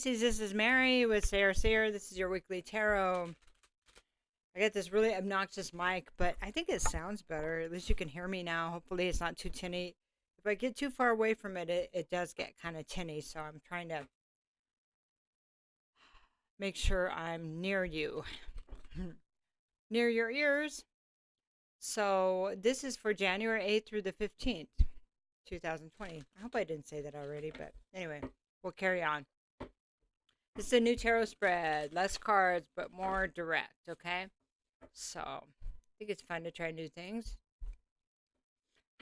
Pisces, this is Mary with Seer. This is your weekly tarot. I got this really obnoxious mic, but I think it sounds better. At least you can hear me now. Hopefully it's not too tinny. If I get too far away from it, it does get kind of tinny, so I'm trying to make sure I'm near you, near your ears. So this is for January 8th through the 15th, 2020. I hope I didn't say that already, but anyway, we'll carry on. This is a new tarot spread. Less cards, but more direct, okay? So, I think it's fun to try new things.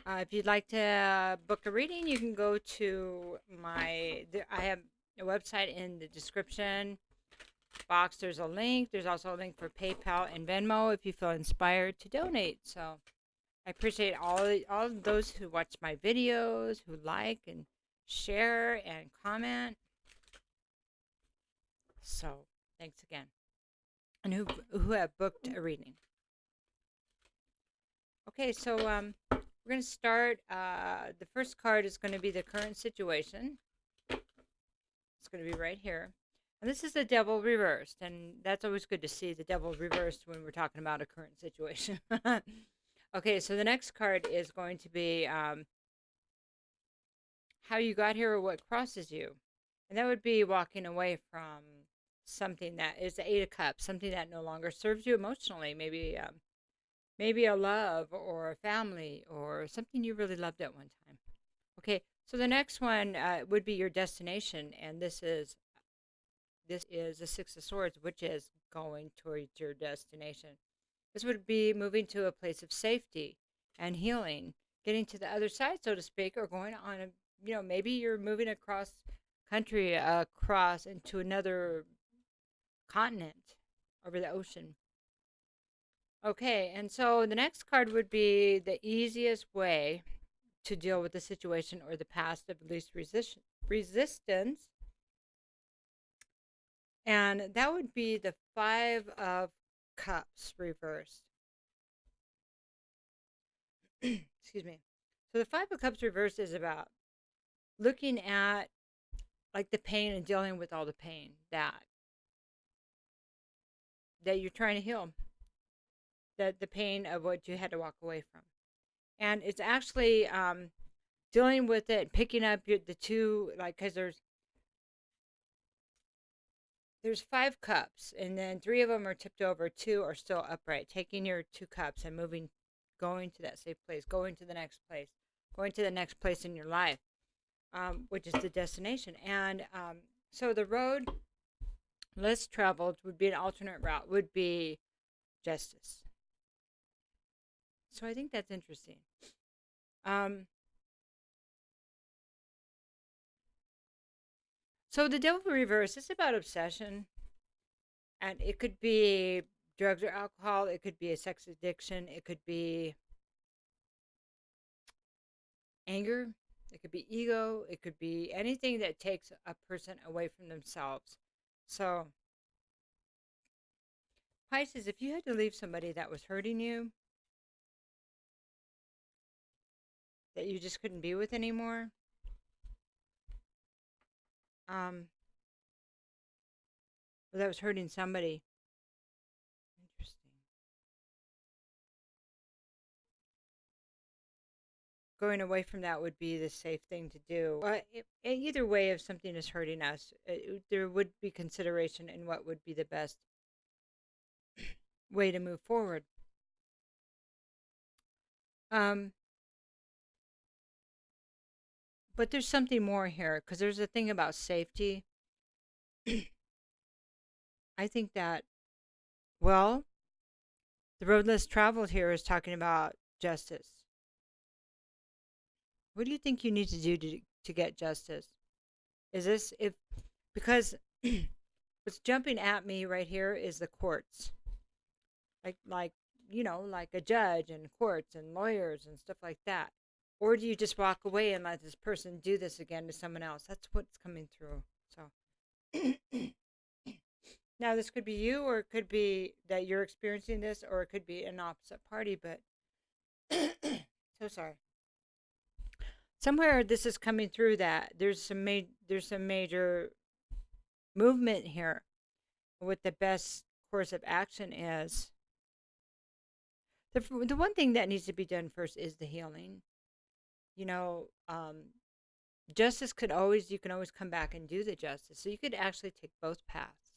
If you'd like to book a reading, you can go to I have a website in the description box. There's a link. There's also a link for PayPal and Venmo if you feel inspired to donate. So, I appreciate all of those who watch my videos, who like and share and comment. So, thanks again. And who have booked a reading. Okay, so we're going to start. The first card is going to be the current situation. It's going to be right here. And this is the devil reversed. And that's always good to see the devil reversed when we're talking about a current situation. Okay, so the next card is going to be how you got here or what crosses you. And that would be walking away from something that is the Eight of Cups, something that no longer serves you emotionally. Maybe a love or a family or something you really loved at one time. Okay, so the next one would be your destination, and this is the Six of Swords, which is going towards your destination. This would be moving to a place of safety and healing, getting to the other side, so to speak, or going on maybe you're moving across country, across into another continent, over the ocean. Okay, and so the next card would be the easiest way to deal with the situation or the past of least resistance. And that would be the Five of Cups reversed. Excuse me. So the Five of Cups reversed is about looking at like the pain and dealing with all the pain that you're trying to heal. The pain of what you had to walk away from. And it's actually dealing with it, picking up the two, like, because there's 5 cups, and then 3 of them are tipped over, 2 are still upright. Taking your 2 cups and moving, going to that safe place, going to the next place, going to the next place in your life, which is the destination. And so the road less traveled would be an alternate route, would be justice. So I think that's interesting. So the devil reverse is about obsession, and it could be drugs or alcohol. It could be a sex addiction. It could be anger. It could be ego. It could be anything that takes a person away from themselves. So, Pisces, if you had to leave somebody that was hurting you, that you just couldn't be with anymore, or that was hurting somebody. Interesting. Going away from that would be the safe thing to do. Either way, if something is hurting us, there would be consideration in what would be the best way to move forward. But there's something more here, because there's a thing about safety. I think that, well, the road less traveled here is talking about justice. What do you think you need to do to get justice? Is this because what's jumping at me right here is the courts. Like like a judge and courts and lawyers and stuff like that. Or do you just walk away and let this person do this again to someone else? That's what's coming through. So now this could be you, or it could be that you're experiencing this, or it could be an opposite party, but so sorry. Somewhere this is coming through that there's some major movement here. What the best course of action is. The one thing that needs to be done first is the healing. You know, justice could always, you can always come back and do the justice. So you could actually take both paths.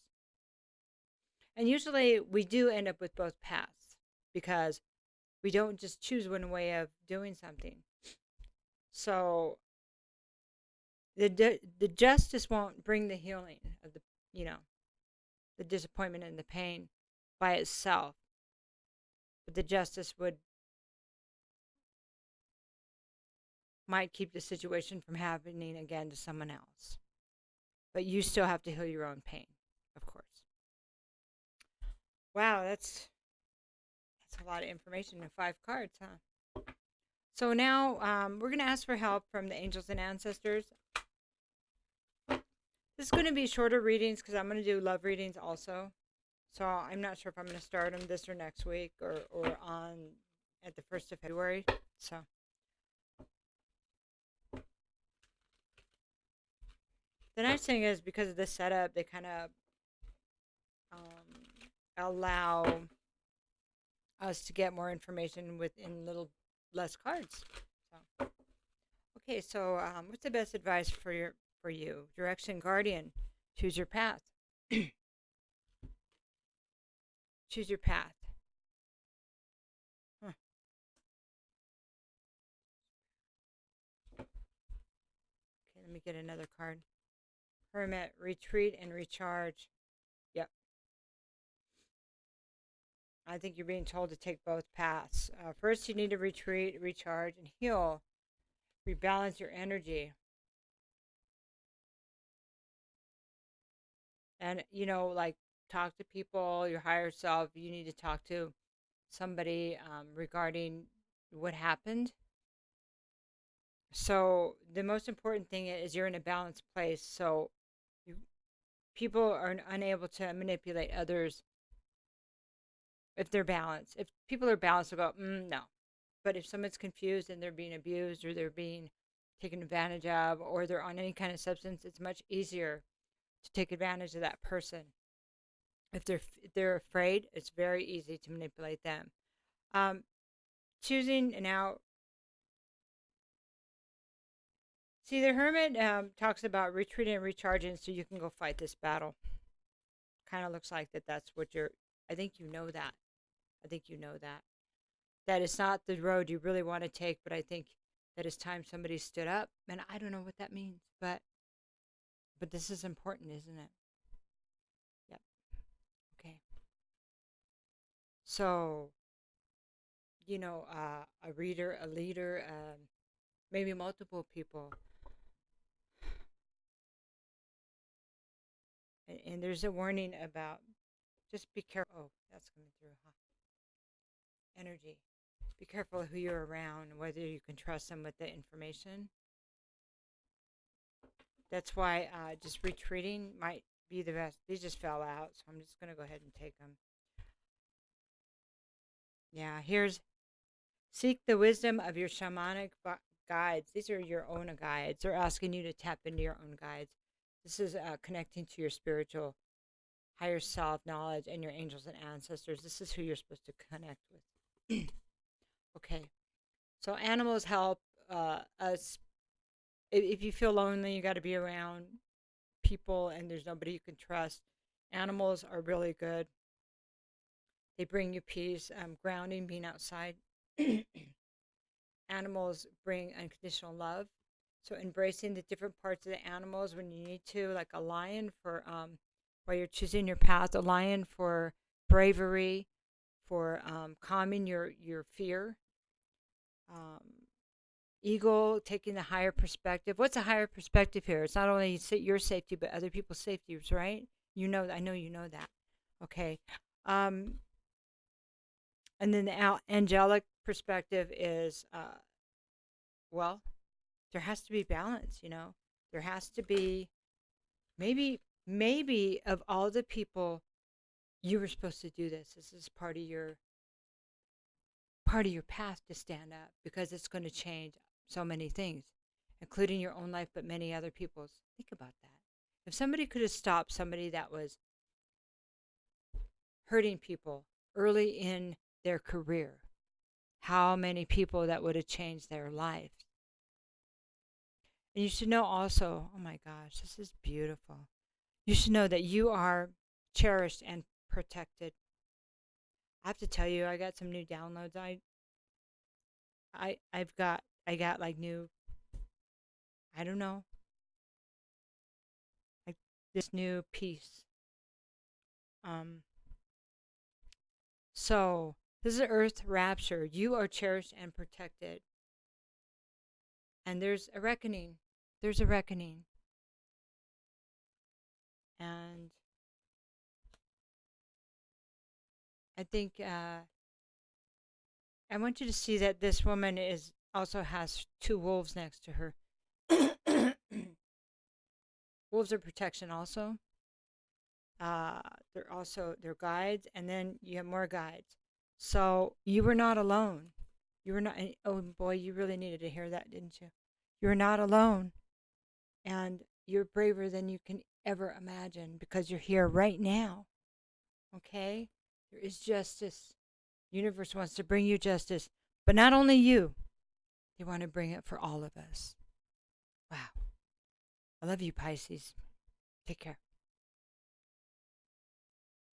And usually we do end up with both paths because we don't just choose one way of doing something. So the justice won't bring the healing of the, you know, the disappointment and the pain by itself. But the justice would might keep the situation from happening again to someone else. But you still have to heal your own pain, of course. Wow, that's a lot of information in 5 cards, huh? So now we're going to ask for help from the angels and ancestors. This is going to be shorter readings because I'm going to do love readings also. So I'm not sure if I'm going to start them this or next week or on at the 1st of February. So the nice thing is because of this setup, they kind of allow us to get more information within little less cards. So, okay, so what's the best advice for you? Direction, guardian. Choose your path. Choose your path. Huh. Okay, let me get another card. Hermit, retreat and recharge. Yep. I think you're being told to take both paths. First, you need to retreat, recharge, and heal. Rebalance your energy. And, you know, like talk to people, your higher self. You need to talk to somebody regarding what happened. So, the most important thing is you're in a balanced place. So, you, people are unable to manipulate others if they're balanced. If people are balanced, they'll go, no. But if someone's confused and they're being abused or they're being taken advantage of or they're on any kind of substance, it's much easier to take advantage of that person. If they're afraid, it's very easy to manipulate them. Choosing now. See, the hermit talks about retreating and recharging so you can go fight this battle. Kind of looks like that's what you're. I think you know that. I think you know that. That it's not the road you really want to take, but I think that it's time somebody stood up. And I don't know what that means, but this is important, isn't it? Yep. Okay. So, you know, a reader, a leader, maybe multiple people. And there's a warning about just be careful. Oh, that's coming through, huh? Energy. Be careful who you're around, whether you can trust them with the information. That's why just retreating might be the best. These just fell out, so I'm just going to go ahead and take them. Yeah, here's seek the wisdom of your shamanic guides. These are your own guides. They're asking you to tap into your own guides. This is connecting to your spiritual higher self knowledge and your angels and ancestors. This is who you're supposed to connect with. Okay. So animals help us. If you feel lonely, you got to be around people and there's nobody you can trust. Animals are really good. They bring you peace, grounding, being outside. Animals bring unconditional love. So embracing the different parts of the animals when you need to, like a lion for while you're choosing your path, a lion for bravery, for calming your fear. Um, Eagle taking the higher perspective. What's a higher perspective here? It's not only your safety, but other people's safety, right? You know, I know you know that. Okay. Um, and then the angelic perspective is, well, there has to be balance, you know. There has to be maybe of all the people you were supposed to do this. This is part of your path to stand up because it's going to change so many things, including your own life, but many other people's. Think about that. If somebody could have stopped somebody that was hurting people early in their career, how many people that would have changed their life. And you should know also, oh my gosh, this is beautiful. You should know that you are cherished and protected. I have to tell you, I got some new downloads. I got like new, I don't know, like this new piece. Um so this is earth rapture. You are cherished and protected. And there's a reckoning. There's a reckoning. And I think I want you to see that this woman is also has two wolves next to her. Wolves are protection also. They're guides, and then you have more guides. So you were not alone. You were not. Oh boy, you really needed to hear that, didn't you? You're not alone, and you're braver than you can ever imagine because you're here right now. Okay, there is justice. Universe wants to bring you justice, but not only you. They want to bring it for all of us. Wow. I love you, Pisces. Take care.